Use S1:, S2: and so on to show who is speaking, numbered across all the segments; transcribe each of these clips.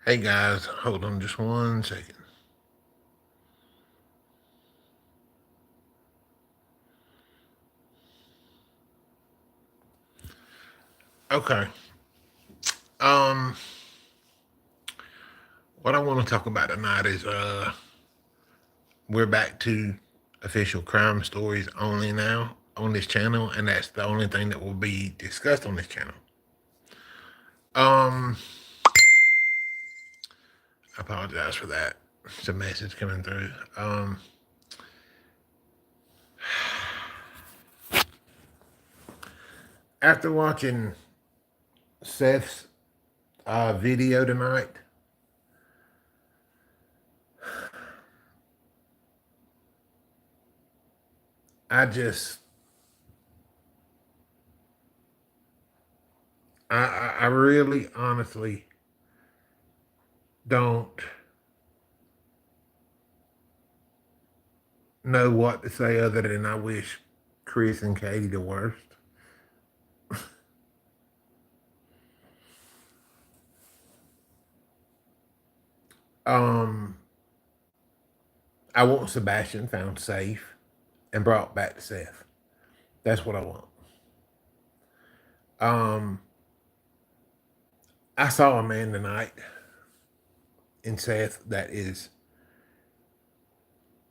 S1: Hey guys, hold on just 1 second. Okay. Um, what I want to talk about tonight is we're back to official crime stories only now on this channel, and that's the only thing that will be discussed on this channel. Um, I apologize for that. It's a message coming through. After watching Seth's video tonight, I just I really honestly don't know what to say other than I wish Chris and Katie the worst. Um, I want Sebastian found safe and brought back to Seth. That's what I want. Um, I saw a man tonight in Seth that is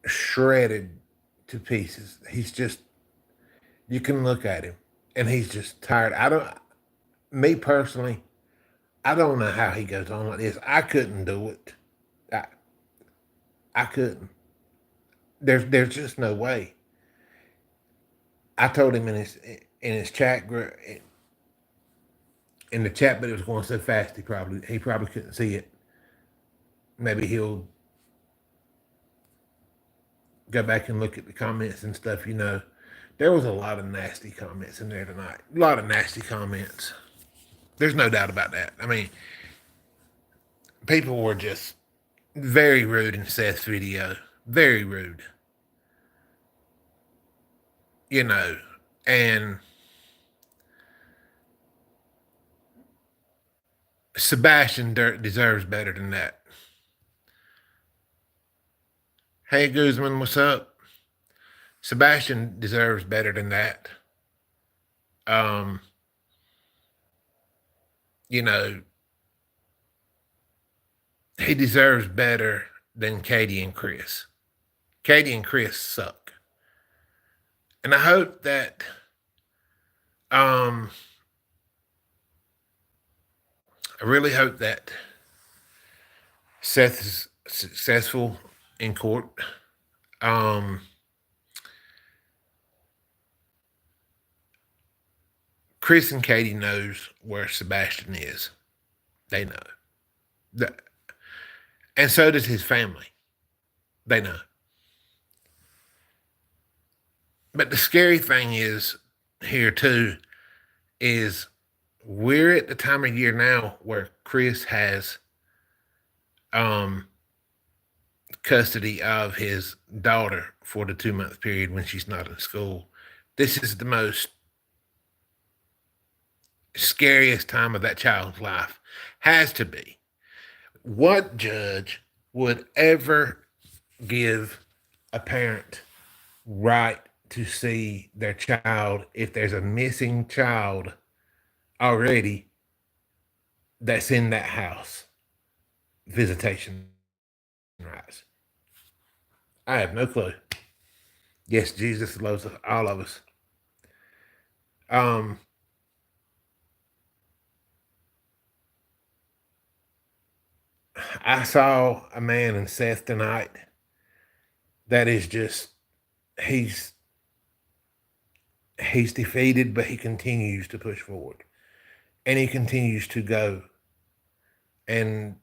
S1: shredded to pieces. He's just you can look at him and he's just tired. I don't me personally, I don't know how he goes on like this. I couldn't do it. I I couldn't. There's just no way. I told him in his chat in the chat, but it was going so fast he probably couldn't see it. Maybe he'll go back and look at the comments and stuff. There was a lot of nasty comments in there tonight. A lot of nasty comments. There's no doubt about that. I mean, people were just very rude in Seth's video. Very rude. You know, and Sebastian Dirt deserves better than that. Hey Guzman, what's up? Sebastian deserves better than that. Um, you know, he deserves better than Katie and Chris. Katie and Chris suck. And I hope that um I really hope that Seth is successful in court. Um Chris and Katie knows where Sebastian is. They know. The- And so does his family. They know. But the scary thing is here too is we're at the time of year now where Chris has um custody of his daughter for the 2 month period when she's not in school. This is the most scariest time of that child's life. Has to be. What judge would ever give a parent right to see their child if there's a missing child already that's in that house? Visitation rights. I have no clue. Yes, Jesus loves all of us. Um, I saw a man in Seth tonight that is just he's he's defeated, but he continues to push forward and he continues to go. And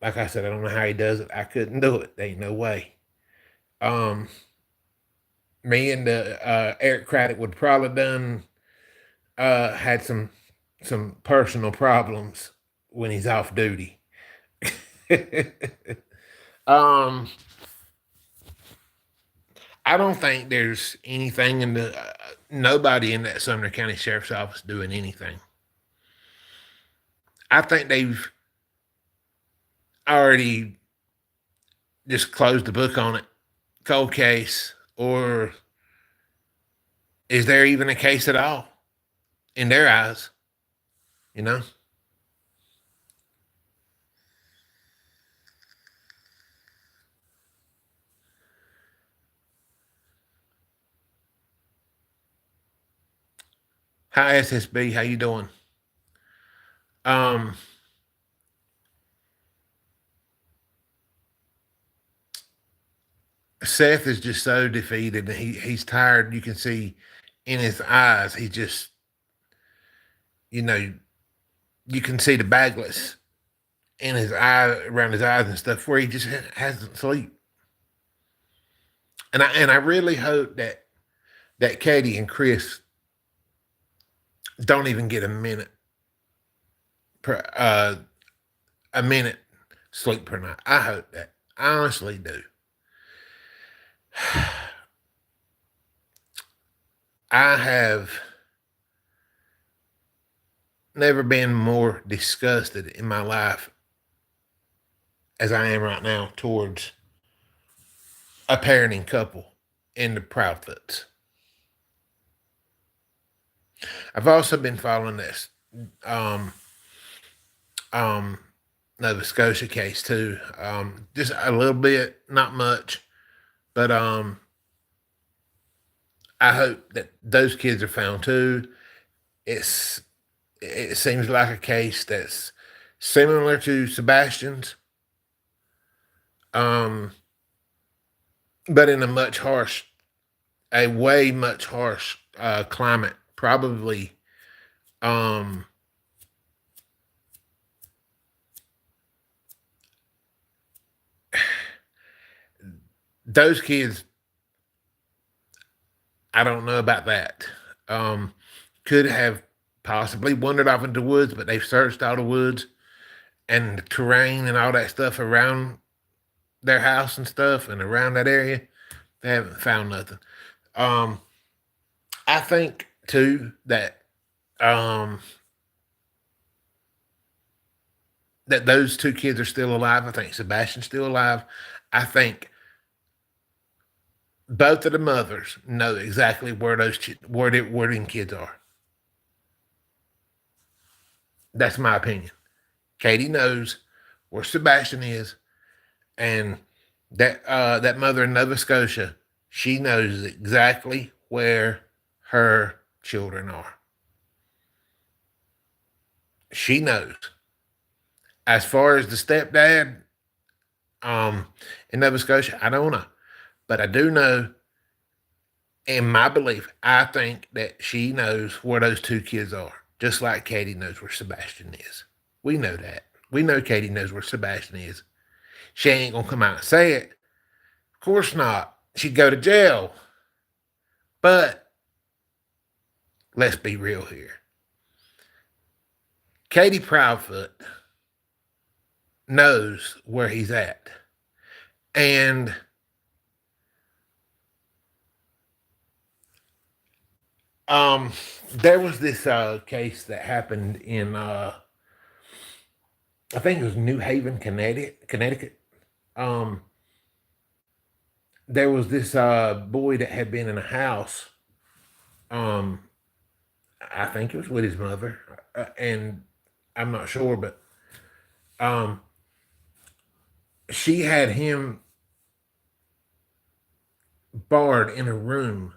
S1: like I said, I don't know how he does it. I couldn't do it. There ain't no way. Um, Me and the Eric Craddock would probably done had some personal problems when he's off duty. um, I don't think there's anything in the nobody in that Sumner County Sheriff's Office doing anything. I think they've already just closed the book on it, cold case, or is there even a case at all in their eyes? You know, hi SSB, how you doing? Um, Seth is just so defeated. He's tired. You can see in his eyes. He just, you know, you can see the bagless in his eye, around his eyes and stuff, where he just hasn't sleep. And I really hope that Katie and Chris don't even get per a minute sleep per night. I hope that. I honestly do. I have never been more disgusted in my life as I am right now towards a parenting couple in the Proudfoots. I've also been following this um, um, Nova Scotia case too, just a little bit, not much, but I hope that those kids are found too. It's it seems like a case that's similar to Sebastian's, um, but in a way much harsh climate. Probably, um, those kids. I don't know about that. Um, could have possibly wandered off into the woods, but they've searched all the woods and the terrain and all that stuff around their house and stuff and around that area. They haven't found nothing. Um, I think too um, that those two kids are still alive. I think Sebastian's still alive. I think both of the mothers know exactly where where them kids are. That's my opinion. Katie knows where Sebastian is, and that mother in Nova Scotia, she knows exactly where her children are. She knows. As far as the stepdad, um, in Nova Scotia, I don't know, but I do know. In my belief, I think that she knows where those two kids are, just like Katie knows where Sebastian is. We know that. We know Katie knows where Sebastian is. She ain't gonna come out and say it. Of course not. She'd go to jail. But let's be real here. Katie Proudfoot knows where he's at. And um there was this case that happened in I think it was New Haven, Connecticut. Um there was this boy that had been in a house. Um I think it was with his mother, and I'm not sure, but um she had him barred in a room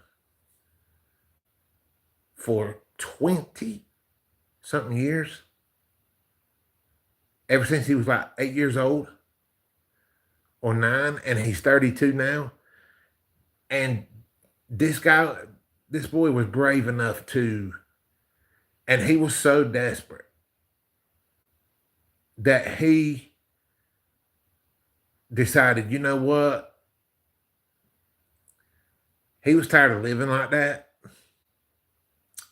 S1: for 20 something years, ever since he was like 8 years old or nine, and he's 32 now. And this guy, this boy was brave enough to, and he was so desperate that he decided, you know what? He was tired of living like that.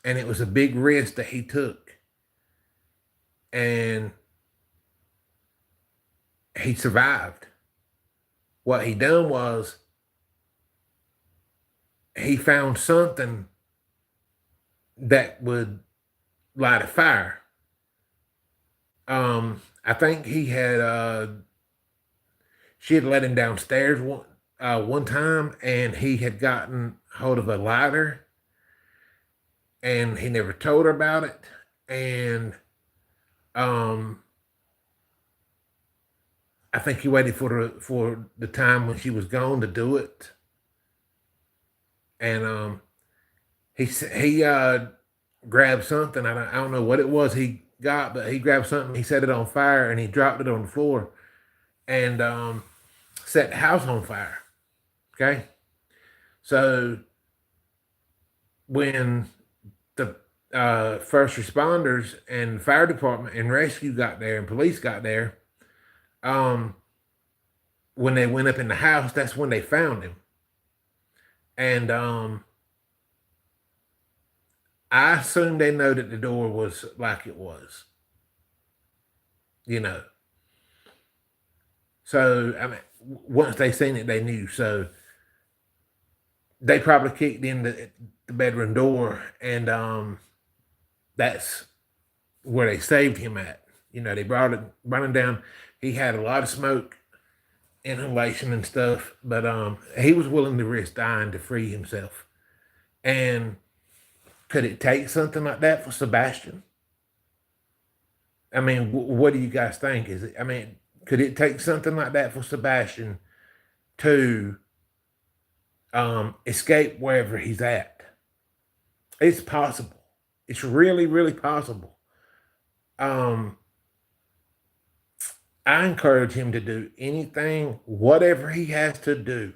S1: And it was a big risk that he took. And he survived. What he done was he found something that would light a fire. I think he had she had let him downstairs one time, and he had gotten hold of a lighter, and he never told her about it. And um, I think he waited for the time when she was gone to do it. And he grabbed something. I don't know what it was he got, but he grabbed something. He set it on fire, and he dropped it on the floor, and set the house on fire. Okay, so when the first responders and fire department and rescue got there and police got there, um, when they went up in the house, that's when they found him. And I assume they know that the door was like it was, you know. So I mean, once they seen it, they knew. So they probably kicked in the bedroom door, and that's where they saved him at. You know, they brought him down. He had a lot of smoke inhalation and stuff, but he was willing to risk dying to free himself. And could it take something like that for Sebastian? I mean, what do you guys think? Is it? I mean, could it take something like that for Sebastian to escape wherever he's at? It's possible. It's really, really possible. Um, I encourage him to do anything, whatever he has to do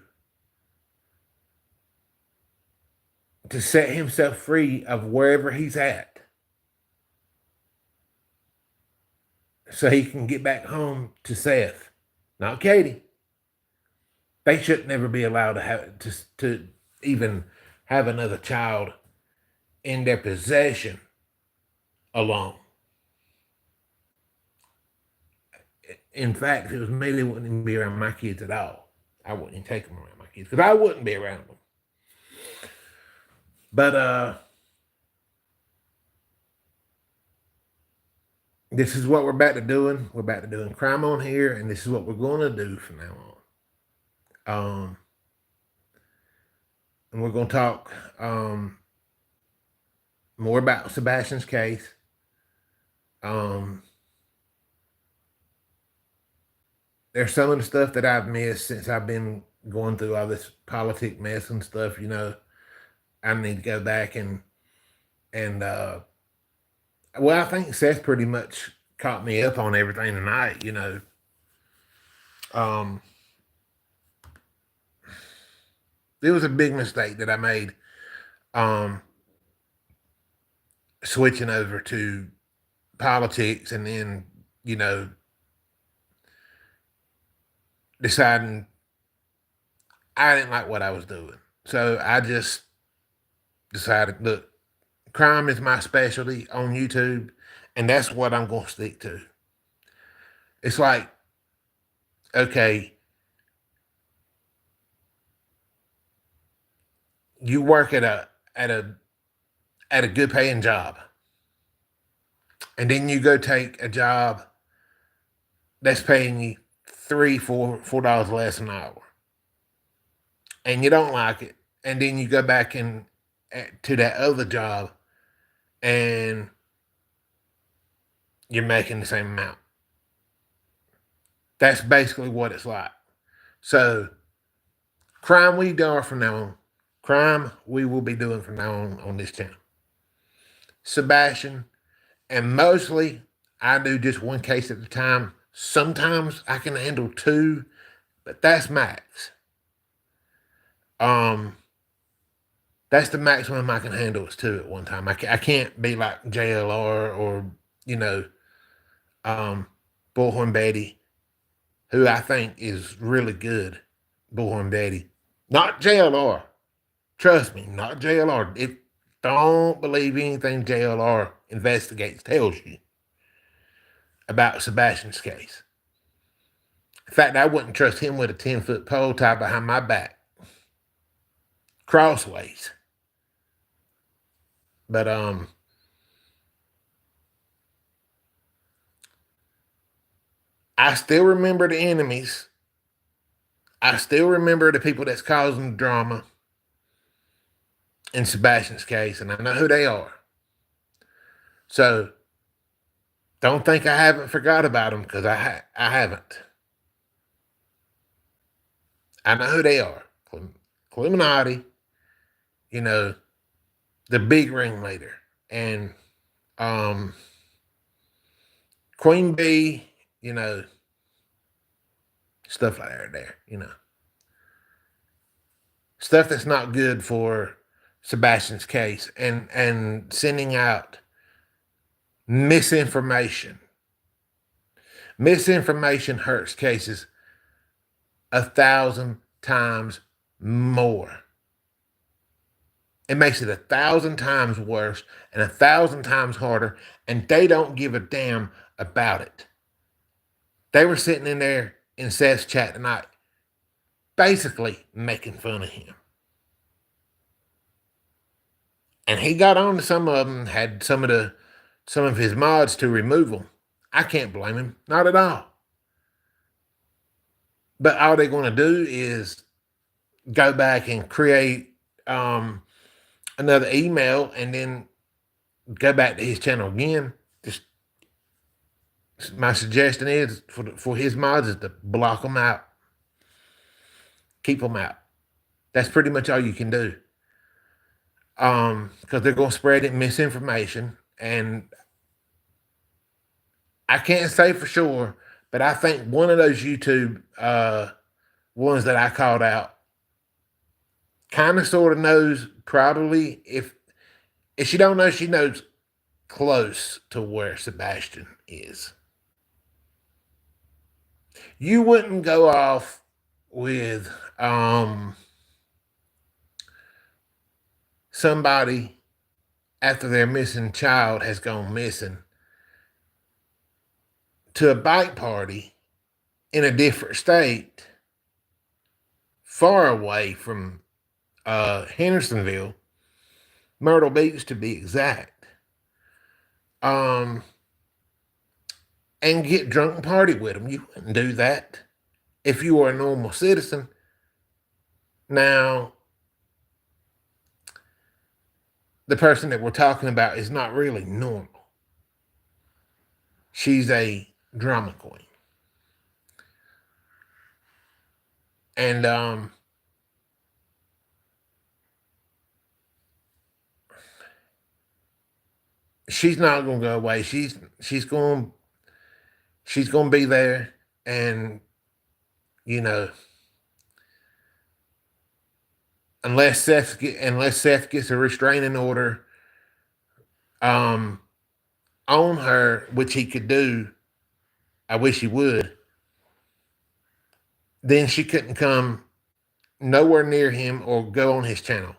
S1: to set himself free of wherever he's at so he can get back home to Seth, not Katie. They should never be allowed to even have another child in their possession alone. In fact, if it was me, they wouldn't even be around my kids at all. I wouldn't even take them around my kids because I wouldn't be around them. But this is what we're back to doing. We're back to doing crime on here, and this is what we're going to do from now on. And we're going to talk more about Sebastian's case. There's some of the stuff that I've missed since I've been going through all this politic mess and stuff. You know, I need to go back and well, I think Seth pretty much caught me up on everything tonight. You know, it was a big mistake that I made switching over to politics, and then, you know, deciding I didn't like what I was doing. So I just decided, look, crime is my specialty on YouTube, and that's what I'm going to stick to. It's like, okay, you work at a good paying job, and then you go take a job that's paying you $3, $4 less an hour, and you don't like it, and then you go back and to that other job, and you're making the same amount. That's basically what it's like. So, crime we do from now on. Crime we will be doing from now on this channel. Sebastian, and mostly I do just one case at a time. Sometimes I can handle two, but that's max. That's the maximum I can handle is two at one time. I can't be like JLR or, you know, Bullhorn Betty, who I think is really good. Bullhorn Betty, not JLR. Trust me, not JLR. Don't believe anything JLR investigates tells you about Sebastian's case. In fact, I wouldn't trust him with a 10-foot pole tied behind my back, crossways. But I still remember the enemies I still remember the people that's causing drama in Sebastian's case, and I know who they are. So don't think I haven't forgot about them, because I haven't. I know who they are. Illuminati, you know, the big ringleader, and um, Queen Bee, you know, stuff like that there, stuff that's not good for Sebastian's case, and sending out misinformation. Misinformation hurts cases 1,000 times more. It makes it 1,000 times worse and 1,000 times harder, and they don't give a damn about it. They were sitting in there in Seth's chat tonight, basically making fun of him. And he got on to some of them, had some of his mods to remove them. I can't blame him, not at all. But all they're going to do is go back and create another email and then go back to his channel again. Just my suggestion is for his mods is to block them out, keep them out. That's pretty much all you can do. Because they're going to spread it misinformation, and I can't say for sure, but I think one of those YouTube ones that I called out kind of sort of knows, probably, if she don't know, she knows close to where Sebastian is. You wouldn't go off with somebody after their missing child has gone missing to a bike party in a different state, far away from Hendersonville, Myrtle Beach to be exact, and get drunk and party with them. You wouldn't do that if you were a normal citizen. Now, the person that we're talking about is not really normal. She's a drama queen. And she's not gonna go away. She's gonna be there, and unless Seth gets a restraining order on her, which he could do, I wish he would, then she couldn't come nowhere near him or go on his channel.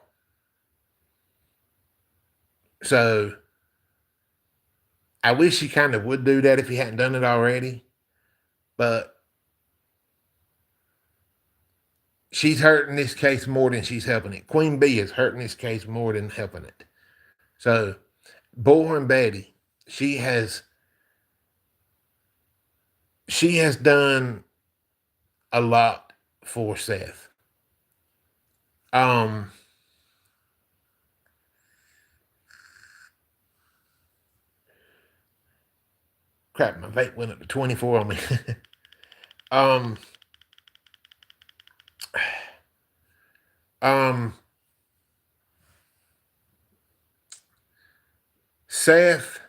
S1: So I wish he kind of would do that if he hadn't done it already. But she's hurting this case more than she's helping it. Queen Bee is hurting this case more than helping it. So Bullhorn Betty, she has done a lot for Seth. Crap, my vape went up to 24 on me. um, Seth,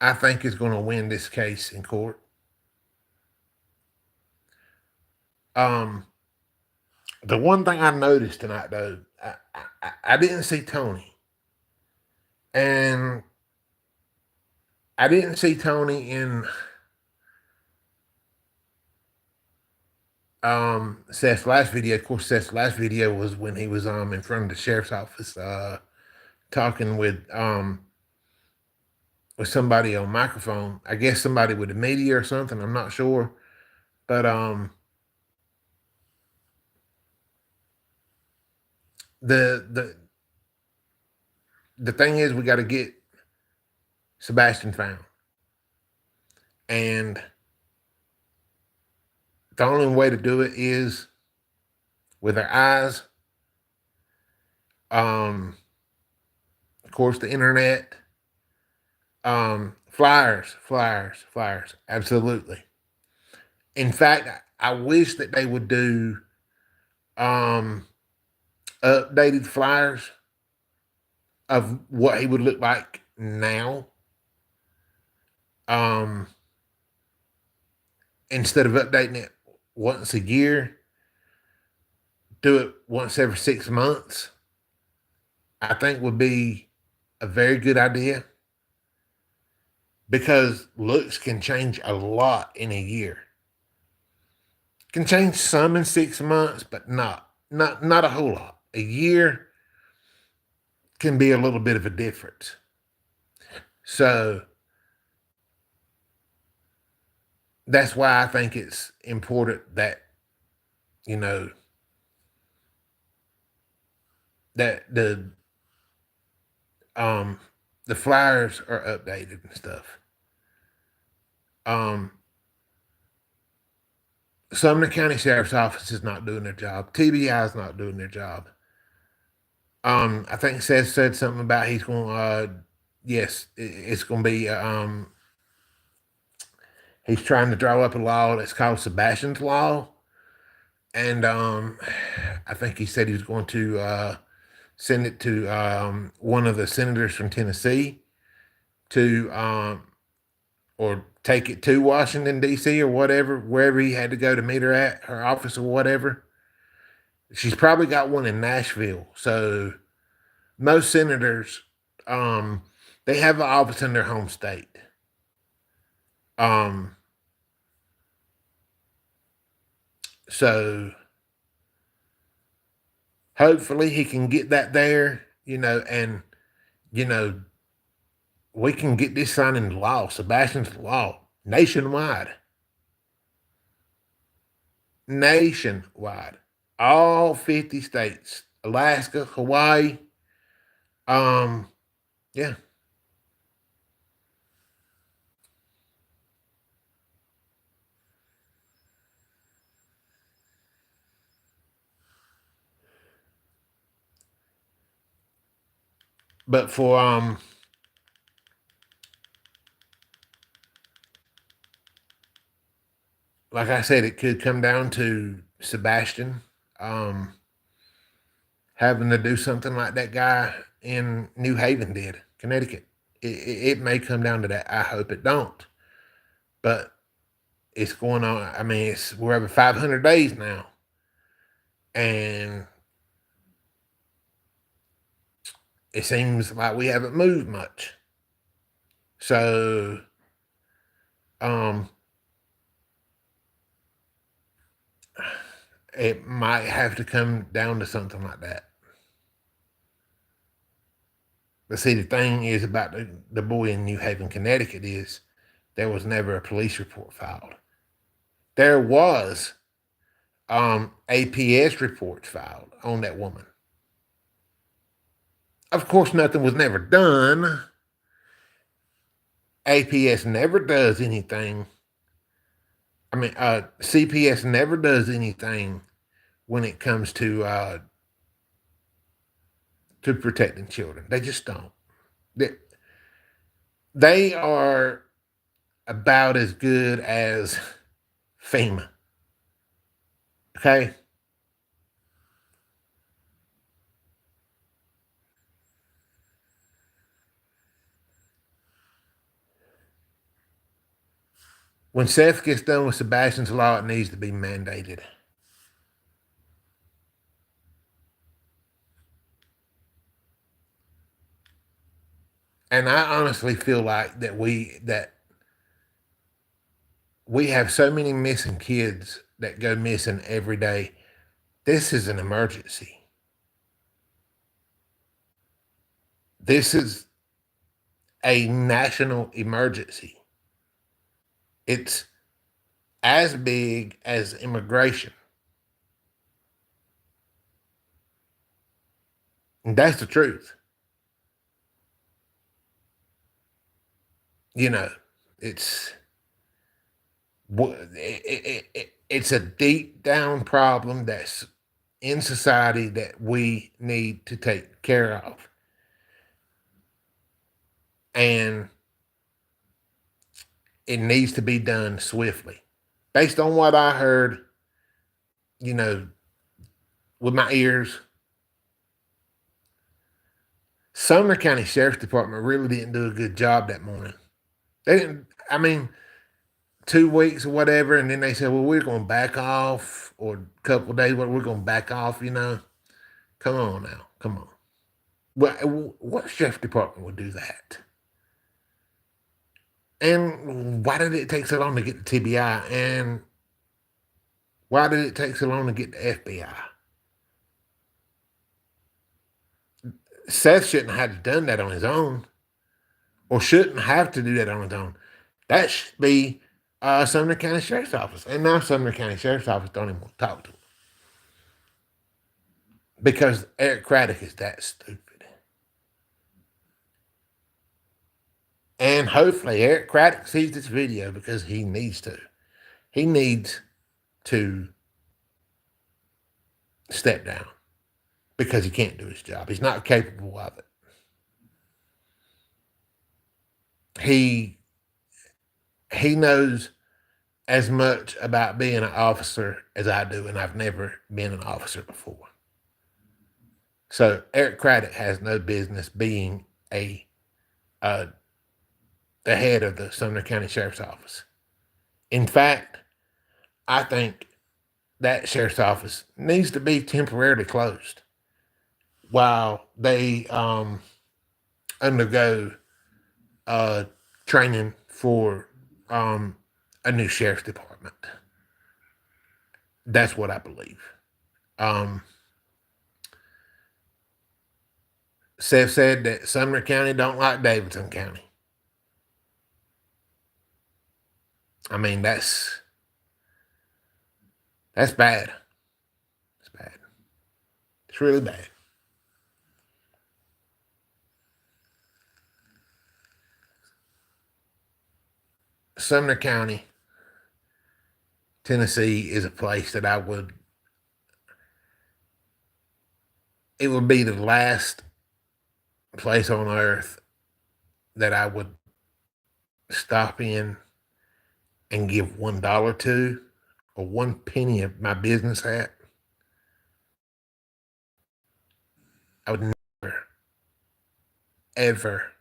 S1: I think, is going to win this case in court. The one thing I noticed tonight, though, I didn't see Tony. And I didn't see Tony in Seth's last video. Of course, Seth's last video was when he was in front of the sheriff's office talking with somebody on microphone. I guess somebody with the media or something. I'm not sure. But the thing is, we got to get Sebastian found. And the only way to do it is with our eyes. Of course, the internet. Flyers. Absolutely. In fact, I wish that they would do um, updated flyers of what he would look like now. Um, Instead of updating it once a year, do it once every 6 months. I think would be a very good idea because looks can change a lot in a year. Can change some in 6 months, but not a whole lot. A year can be a little bit of a difference. So that's why I think it's important that you know that um the flyers are updated and stuff. Um Sumner County Sheriff's Office is not doing their job. TBI is not doing their job. I think Seth said something about he's going. Yes, it's going to be. He's trying to draw up a law that's called Sebastian's Law, and I think he said he was going to send it to one of the senators from Tennessee to or take it to Washington D.C. or whatever, wherever he had to go to meet her at her office or whatever. She's probably got one in Nashville. So most senators, um, they have an office in their home state. Um, so hopefully he can get that there, and you know, we can get this signed into law, Sebastian's law, nationwide. Nationwide. All 50 states, Alaska, Hawaii. Um, yeah. But for like I said, it could come down to Sebastian um having to do something like that guy in New Haven did, Connecticut. It may come down to that. I hope it don't. But it's going on. I mean, we're over 500 days now, and it seems like we haven't moved much. So, um, it might have to come down to something like that. But see, the thing is about the boy in New Haven, Connecticut, is there was never a police report filed. There was APS reports filed on that woman. Of course, nothing was never done. APS never does anything. I mean, CPS never does anything when it comes to protecting children. They just don't. They, they are about as good as FEMA. Okay, when Seth gets done with Sebastian's law, it needs to be mandated. And I honestly feel like that we have so many missing kids that go missing every day. This is an emergency. This is a national emergency. It's as big as immigration. And that's the truth. You know, it's It's a deep down problem that's in society that we need to take care of. And it needs to be done swiftly. Based on what I heard, you know, with my ears, Sumner County Sheriff's Department really didn't do a good job that morning. They didn't, I mean, 2 weeks or whatever, and then they said, well, we're going to back off, or a couple of days, we're going to back off, you know. Come on now. Come on. What sheriff's department would do that? And why did it take so long to get the TBI? And why did it take so long to get the FBI? Seth shouldn't have done that on his own, or shouldn't have to do that on his own. That should be Sumner County Sheriff's Office. And now Sumner County Sheriff's Office don't even want to talk to him because Eric Craddock is that stupid. And hopefully Eric Craddock sees this video because he needs to. He needs to step down because he can't do his job. He's not capable of it. He knows as much about being an officer as I do, and I've never been an officer before. So Eric Craddock has no business being the head of the Sumner County Sheriff's Office. In fact, I think that sheriff's office needs to be temporarily closed while they undergo training for a new sheriff's department. That's what I believe. Seth said that Sumner County don't like Davidson County. I mean, that's bad. It's bad. It's really bad. Sumner County, Tennessee is a place that it would be the last place on earth that I would stop in and give $1 to, or 1 penny of my business at. I would never, ever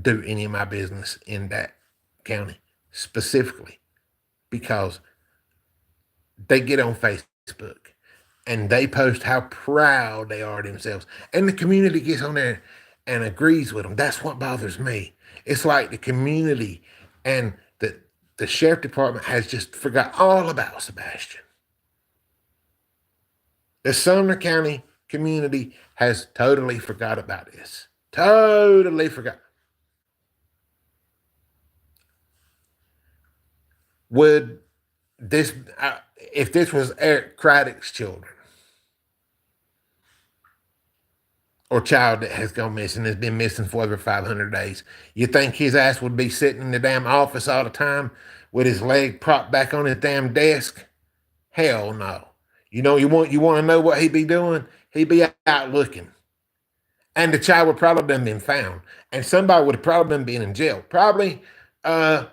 S1: do any of my business in that county specifically because they get on Facebook and they post how proud they are themselves, and the community gets on there and agrees with them. That's what bothers me. It's like the community and the sheriff department has just forgot all about Sebastian. The Sumner County community has totally forgot about this. Totally forgot. Would this, if this was Eric Craddock's children or child that has gone missing, has been missing for over 500 days, you think his ass would be sitting in the damn office all the time with his leg propped back on his damn desk? Hell no. You know, you want to know what he'd be doing? He'd be out looking. And the child would probably have been found. And somebody would have probably been in jail. Probably 2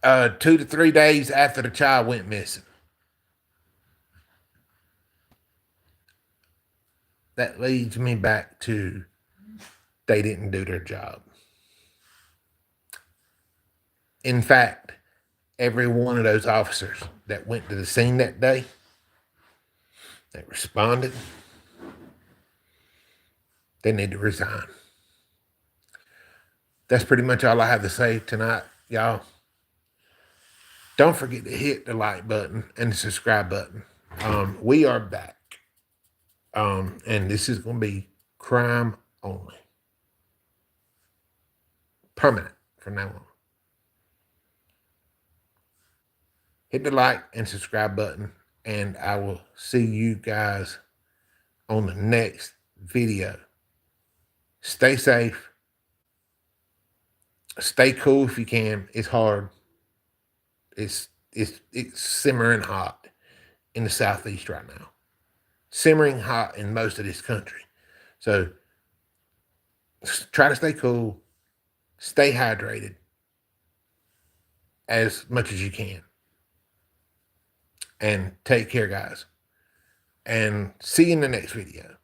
S1: to 3 days after the child went missing. That leads me back to they didn't do their job. In fact, every one of those officers that went to the scene that day, that responded, they need to resign. That's pretty much all I have to say tonight, y'all. Don't forget to hit the like button and the subscribe button. We are back. And this is going to be crime only. Permanent from now on. Hit the like and subscribe button, and I will see you guys on the next video. Stay safe. Stay cool if you can. It's hard. It's simmering hot in the southeast right now. Simmering hot in most of this country. So try to stay cool, stay hydrated as much as you can. And take care, guys. And see you in the next video.